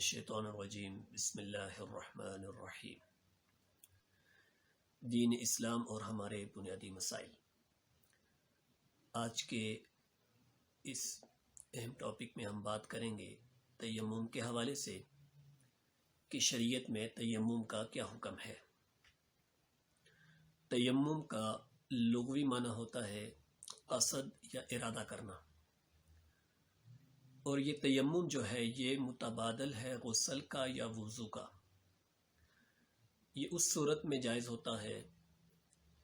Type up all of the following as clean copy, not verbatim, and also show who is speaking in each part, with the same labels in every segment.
Speaker 1: الشیطان الرجیم بسم اللہ الرحمن الرحیم۔ دین اسلام اور ہمارے بنیادی مسائل۔ آج کے اس اہم ٹاپک میں ہم بات کریں گے تیمم کے حوالے سے کہ شریعت میں تیمم کا کیا حکم ہے۔ تیمم کا لغوی معنی ہوتا ہے قصد یا ارادہ کرنا، اور یہ تیمم جو ہے یہ متبادل ہے غسل کا یا وضو کا۔ یہ اس صورت میں جائز ہوتا ہے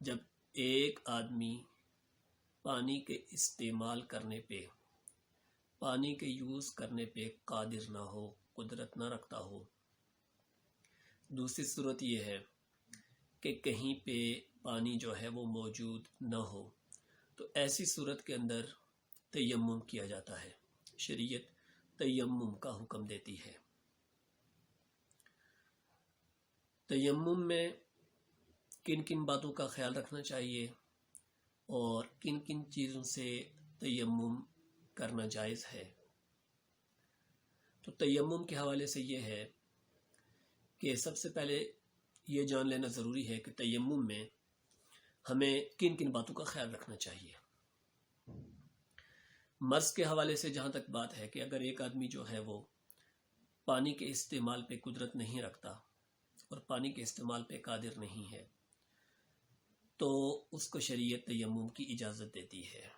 Speaker 1: جب ایک آدمی پانی کے استعمال کرنے پہ، پانی کے یوز کرنے پہ قادر نہ ہو، قدرت نہ رکھتا ہو۔ دوسری صورت یہ ہے کہ کہیں پہ پانی جو ہے وہ موجود نہ ہو، تو ایسی صورت کے اندر تیمم کیا جاتا ہے۔ شریعت تیمم کا حکم دیتی ہے۔ تیمم میں کن کن باتوں کا خیال رکھنا چاہیے اور کن کن چیزوں سے تیمم کرنا جائز ہے۔ تو تیمم کے حوالے سے یہ ہے کہ سب سے پہلے یہ جان لینا ضروری ہے کہ تیمم میں ہمیں کن کن باتوں کا خیال رکھنا چاہیے۔ مرض کے حوالے سے جہاں تک بات ہے کہ اگر ایک آدمی جو ہے وہ پانی کے استعمال پہ قدرت نہیں رکھتا اور پانی کے استعمال پہ قادر نہیں ہے، تو اس کو شریعت تیمم کی اجازت دیتی ہے۔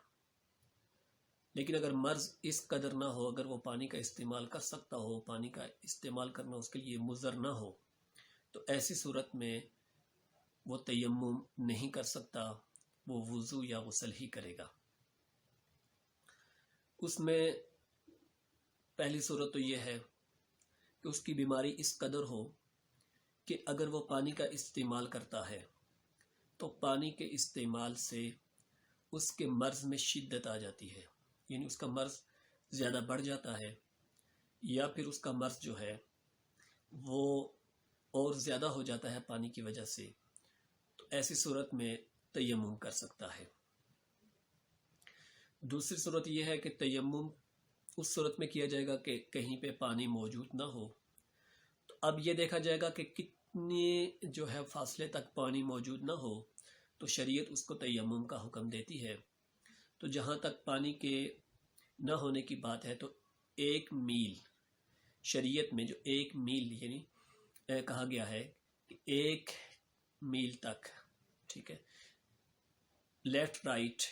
Speaker 1: لیکن اگر مرض اس قدر نہ ہو، اگر وہ پانی کا استعمال کر سکتا ہو، پانی کا استعمال کرنا اس کے لیے مضر نہ ہو، تو ایسی صورت میں وہ تیمم نہیں کر سکتا، وہ وضو یا غسل ہی کرے گا۔ اس میں پہلی صورت تو یہ ہے کہ اس کی بیماری اس قدر ہو کہ اگر وہ پانی کا استعمال کرتا ہے تو پانی کے استعمال سے اس کے مرض میں شدت آ جاتی ہے، یعنی اس کا مرض زیادہ بڑھ جاتا ہے، یا پھر اس کا مرض جو ہے وہ اور زیادہ ہو جاتا ہے پانی کی وجہ سے، تو ایسی صورت میں تیمم کر سکتا ہے۔ دوسری صورت یہ ہے کہ تیمم اس صورت میں کیا جائے گا کہ کہیں پہ پانی موجود نہ ہو۔ تو اب یہ دیکھا جائے گا کہ کتنے جو ہے فاصلے تک پانی موجود نہ ہو، تو شریعت اس کو تیمم کا حکم دیتی ہے۔ تو جہاں تک پانی کے نہ ہونے کی بات ہے، تو 1 میل، شریعت میں جو 1 میل یعنی کہا گیا ہے کہ 1 میل تک، ٹھیک ہے، لیفٹ رائٹ،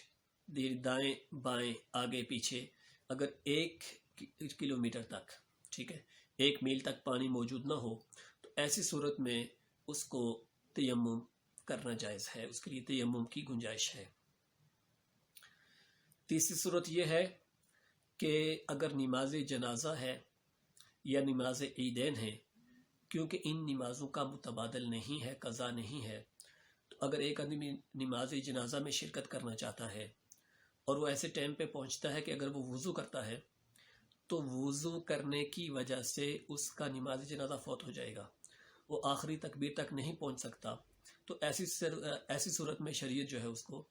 Speaker 1: دائیں بائیں آگے پیچھے، اگر 1 کلومیٹر تک، ٹھیک ہے، 1 میل تک پانی موجود نہ ہو، تو ایسی صورت میں اس کو تیمم کرنا جائز ہے، اس کے لیے تیمم کی گنجائش ہے۔ تیسری صورت یہ ہے کہ اگر نماز جنازہ ہے یا نماز عیدین ہے، کیونکہ ان نمازوں کا متبادل نہیں ہے، قضا نہیں ہے، تو اگر ایک آدمی نماز جنازہ میں شرکت کرنا چاہتا ہے اور وہ ایسے ٹائم پہ پہنچتا ہے کہ اگر وہ وضو کرتا ہے تو وضو کرنے کی وجہ سے اس کا نماز جنازہ فوت ہو جائے گا، وہ آخری تکبیر تک نہیں پہنچ سکتا، تو ایسی صورت میں شریعت جو ہے اس کو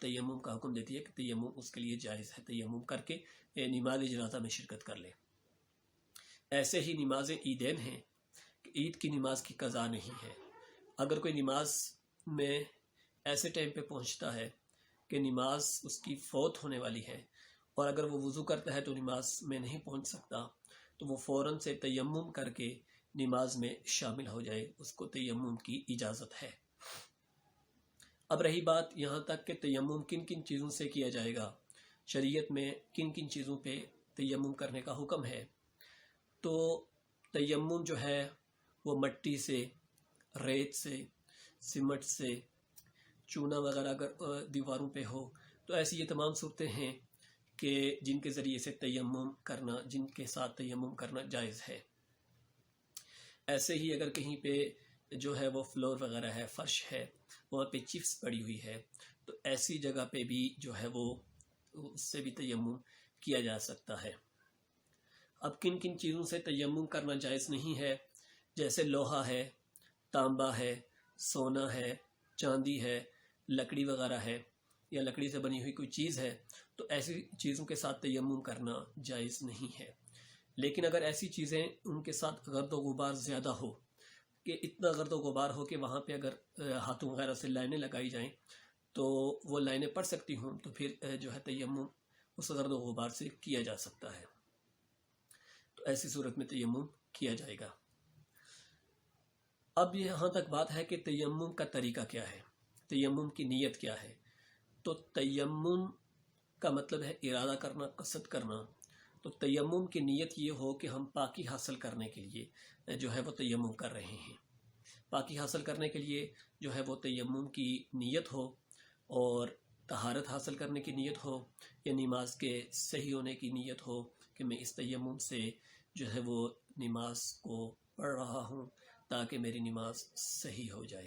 Speaker 1: تیمم کا حکم دیتی ہے کہ تیمم اس کے لیے جائز ہے، تیمم کر کے نماز جنازہ میں شرکت کر لے۔ ایسے ہی نماز عیدین ہیں کہ عید کی نماز کی قضا نہیں ہے۔ اگر کوئی نماز میں ایسے ٹائم پہ پہنچتا ہے کہ نماز اس کی فوت ہونے والی ہے، اور اگر وہ وضو کرتا ہے تو نماز میں نہیں پہنچ سکتا، تو وہ فوراً سے تیمم کر کے نماز میں شامل ہو جائے، اس کو تیمم کی اجازت ہے۔ اب رہی بات یہاں تک کہ تیمم کن کن چیزوں سے کیا جائے گا، شریعت میں کن کن چیزوں پہ تیمم کرنے کا حکم ہے۔ تو تیمم جو ہے وہ مٹی سے، ریت سے، سیمنٹ سے، چونا وغیرہ اگر دیواروں پہ ہو، تو ایسی یہ تمام صورتیں ہیں کہ جن کے ذریعے سے تیمم کرنا، جن کے ساتھ تیمم کرنا جائز ہے۔ ایسے ہی اگر کہیں پہ جو ہے وہ فلور وغیرہ ہے، فرش ہے، وہاں پہ چپس پڑی ہوئی ہے، تو ایسی جگہ پہ بھی جو ہے وہ اس سے بھی تیمم کیا جا سکتا ہے۔ اب کن کن چیزوں سے تیمم کرنا جائز نہیں ہے، جیسے لوہا ہے، تانبا ہے، سونا ہے، چاندی ہے، لکڑی وغیرہ ہے، یا لکڑی سے بنی ہوئی کوئی چیز ہے، تو ایسی چیزوں کے ساتھ تیمم کرنا جائز نہیں ہے۔ لیکن اگر ایسی چیزیں ان کے ساتھ گرد و غبار زیادہ ہو کہ اتنا گرد و غبار ہو کہ وہاں پہ اگر ہاتھوں وغیرہ سے لائنیں لگائی جائیں تو وہ لائنیں پڑ سکتی ہوں، تو پھر جو ہے تیمم اس گرد و غبار سے کیا جا سکتا ہے، تو ایسی صورت میں تیمم کیا جائے گا۔ اب یہاں تک بات ہے کہ تیمم کا طریقہ کیا ہے، تیمم کی نیت کیا ہے۔ تو تیمم کا مطلب ہے ارادہ کرنا، قصد کرنا۔ تو تیمم کی نیت یہ ہو کہ ہم پاکی حاصل کرنے کے لیے جو ہے وہ تیمم کر رہے ہیں، پاکی حاصل کرنے کے لیے جو ہے وہ تیمم کی نیت ہو، اور طہارت حاصل کرنے کی نیت ہو، یا نماز کے صحیح ہونے کی نیت ہو کہ میں اس تیمم سے جو ہے وہ نماز کو پڑھ رہا ہوں تاکہ میری نماز صحیح ہو جائے۔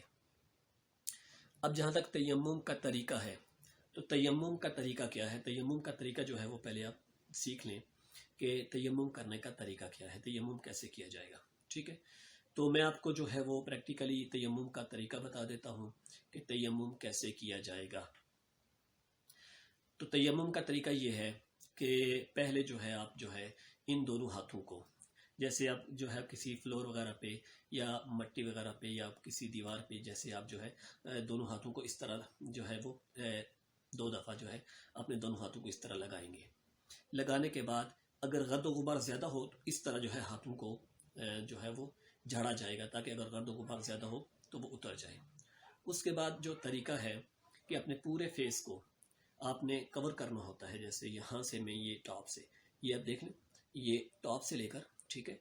Speaker 1: اب جہاں تک تیمم کا طریقہ ہے، تو تیمم کا طریقہ کیا ہے؟ تیمم کا طریقہ جو ہے وہ پہلے آپ سیکھ لیں کہ تیمم کرنے کا طریقہ کیا ہے، تیمم کیسے کیا جائے گا، ٹھیک ہے؟ تو میں آپ کو جو ہے وہ پریکٹیکلی تیمم کا طریقہ بتا دیتا ہوں کہ تیمم کیسے کیا جائے گا۔ تو تیمم کا طریقہ یہ ہے کہ پہلے جو ہے آپ جو ہے ان دونوں ہاتھوں کو، جیسے آپ جو ہے کسی فلور وغیرہ پہ یا مٹی وغیرہ پہ یا کسی دیوار پہ، جیسے آپ جو ہے دونوں ہاتھوں کو اس طرح جو ہے وہ 2 دفعہ جو ہے اپنے دونوں ہاتھوں کو اس طرح لگائیں گے۔ لگانے کے بعد اگر گرد و غبار زیادہ ہو تو اس طرح جو ہے ہاتھوں کو جو ہے وہ جھاڑا جائے گا، تاکہ اگر گرد و غبار زیادہ ہو تو وہ اتر جائے۔ اس کے بعد جو طریقہ ہے کہ اپنے پورے فیس کو آپ نے کور کرنا ہوتا ہے، جیسے یہاں سے میں یہ ٹاپ سے، یہ آپ دیکھ لیں، یہ ٹاپ سے لے کر، ٹھیک ہے،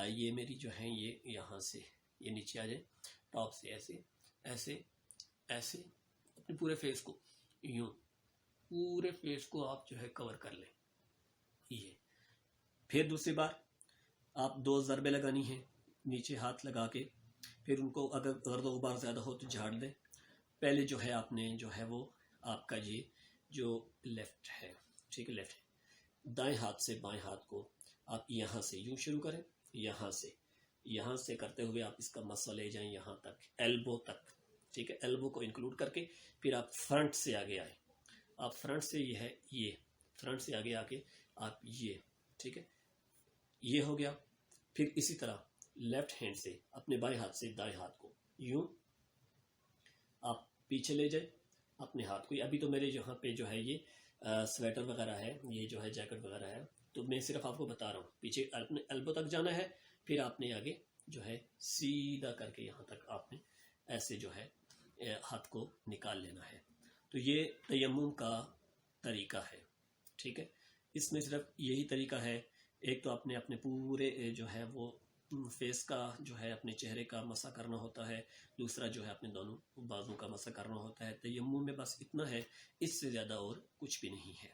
Speaker 1: یہ میری جو ہے یہ یہاں سے یہ نیچے آ جائے، ٹاپ سے ایسے ایسے ایسے اپنے پورے فیس کو یوں، پورے فیس کو آپ جو ہے کور کر لیں۔ یہ پھر دوسری بار آپ 2 ضربیں لگانی ہیں نیچے ہاتھ لگا کے، پھر ان کو اگر گرد و غبار زیادہ ہو تو جھاڑ دیں۔ پہلے جو ہے آپ نے جو ہے وہ آپ کا یہ جو لیفٹ ہے، ٹھیک ہے، لیفٹ ہے، دائیں ہاتھ سے بائیں ہاتھ کو آپ یہاں سے یوں شروع کریں، یہاں سے کرتے ہوئے آپ اس کا مسا لے جائیں یہاں تک، ایلبو تک، ٹھیک ہے، ایلبو کو انکلوڈ کر کے پھر آپ فرنٹ سے آگے آئیں، آپ فرنٹ سے یہ ہے، یہ فرنٹ سے آگے آ کے آپ یہ، ٹھیک ہے، یہ ہو گیا۔ پھر اسی طرح لیفٹ ہینڈ سے اپنے بائیں ہاتھ سے دائیں ہاتھ کو یوں آپ پیچھے لے جائیں اپنے ہاتھ کو۔ ابھی تو میرے یہاں پہ جو ہے یہ سویٹر وغیرہ ہے، یہ جو ہے جیکٹ وغیرہ ہے، تو میں صرف آپ کو بتا رہا ہوں، پیچھے اپنے ایلبو تک جانا ہے، پھر آپ نے آگے جو ہے سیدھا کر کے یہاں تک آپ نے ایسے جو ہے ہاتھ کو نکال لینا ہے۔ تو یہ تیمم کا طریقہ ہے، ٹھیک ہے۔ اس میں صرف یہی طریقہ ہے، ایک تو آپ نے اپنے پورے جو ہے وہ فیس کا جو ہے اپنے چہرے کا مسح کرنا ہوتا ہے، دوسرا جو ہے اپنے دونوں بازو کا مسح کرنا ہوتا ہے۔ تیمم میں بس اتنا ہے، اس سے زیادہ اور کچھ بھی نہیں ہے۔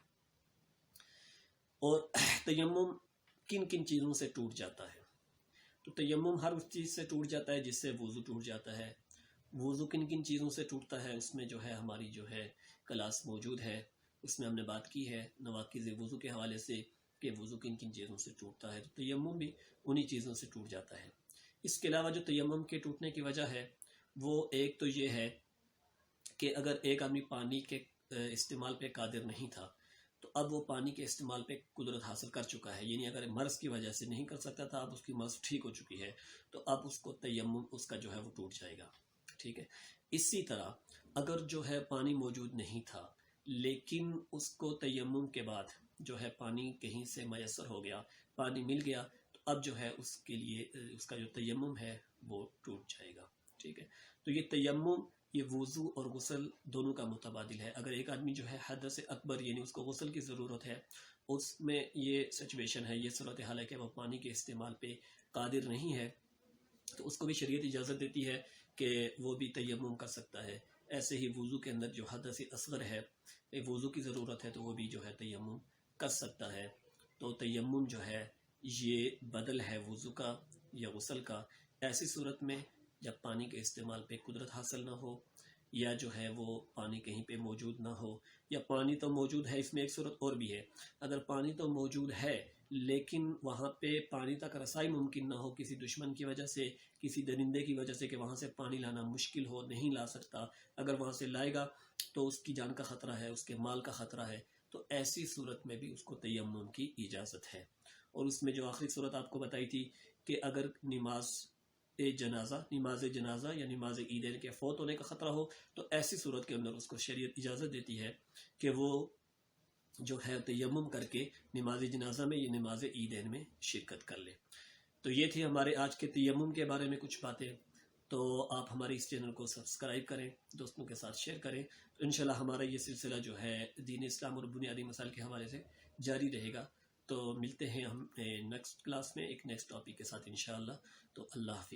Speaker 1: اور تیمم کن کن چیزوں سے ٹوٹ جاتا ہے؟ تو تیمم ہر اس چیز سے ٹوٹ جاتا ہے جس سے وضو ٹوٹ جاتا ہے۔ وضو کن کن چیزوں سے ٹوٹتا ہے، اس میں جو ہے ہماری جو ہے کلاس موجود ہے، اس میں ہم نے بات کی ہے نواقض وضو کے حوالے سے کہ وضو کن کن چیزوں سے ٹوٹتا ہے۔ تو تیمم بھی انہی چیزوں سے ٹوٹ جاتا ہے۔ اس کے علاوہ جو تیمم کے ٹوٹنے کی وجہ ہے وہ ایک تو یہ ہے کہ اگر ایک آدمی پانی کے استعمال پہ قادر نہیں تھا تو اب وہ پانی کے استعمال پہ قدرت حاصل کر چکا ہے، یعنی اگر مرض کی وجہ سے نہیں کر سکتا تھا، اب اس کی مرض ٹھیک ہو چکی ہے، تو اب اس کو تیمم اس کا جو ہے وہ ٹوٹ جائے گا، ٹھیک ہے۔ اسی طرح اگر جو ہے پانی موجود نہیں تھا لیکن اس کو تیمم کے بعد جو ہے پانی کہیں سے میسر ہو گیا، پانی مل گیا، تو اب جو ہے اس کے لیے اس کا جو تیمم ہے وہ ٹوٹ جائے گا، ٹھیک ہے۔ تو یہ تیمم یہ وضو اور غسل دونوں کا متبادل ہے۔ اگر ایک آدمی جو ہے حدث اکبر یعنی اس کو غسل کی ضرورت ہے، اس میں یہ سچویشن ہے، یہ صورتحال ہے کہ وہ پانی کے استعمال پہ قادر نہیں ہے، تو اس کو بھی شریعت اجازت دیتی ہے کہ وہ بھی تیمم کر سکتا ہے۔ ایسے ہی وضو کے اندر جو حدث اصغر ہے، وضو کی ضرورت ہے، تو وہ بھی جو ہے تیمم کر سکتا ہے۔ تو تیمم جو ہے یہ بدل ہے وضو کا یا غسل کا، ایسی صورت میں جب پانی کے استعمال پہ قدرت حاصل نہ ہو، یا جو ہے وہ پانی کہیں پہ موجود نہ ہو، یا پانی تو موجود ہے، اس میں ایک صورت اور بھی ہے، اگر پانی تو موجود ہے لیکن وہاں پہ پانی تک رسائی ممکن نہ ہو کسی دشمن کی وجہ سے، کسی درندے کی وجہ سے، کہ وہاں سے پانی لانا مشکل ہو، نہیں لا سکتا، اگر وہاں سے لائے گا تو اس کی جان کا خطرہ ہے، اس کے مال کا خطرہ ہے، تو ایسی صورت میں بھی اس کو تیمم کی اجازت ہے۔ اور اس میں جو آخری صورت آپ کو بتائی تھی کہ اگر نماز جنازہ یا نماز عیدین کے فوت ہونے کا خطرہ ہو تو ایسی صورت کے اندر اس کو شریعت اجازت دیتی ہے کہ وہ جو ہے تیمم کر کے نماز جنازہ میں یا نماز عیدین میں شرکت کر لے۔ تو یہ تھی ہمارے آج کے تیمم کے بارے میں کچھ باتیں۔ تو آپ ہمارے اس چینل کو سبسکرائب کریں، دوستوں کے ساتھ شیئر کریں، تو انشاءاللہ ہمارا یہ سلسلہ جو ہے دین اسلام اور بنیادی مسائل کے حوالے سے جاری رہے گا۔ تو ملتے ہیں ہم نیکسٹ کلاس میں ایک نیکسٹ ٹاپک کے ساتھ انشاءاللہ۔ تو اللہ حافظ۔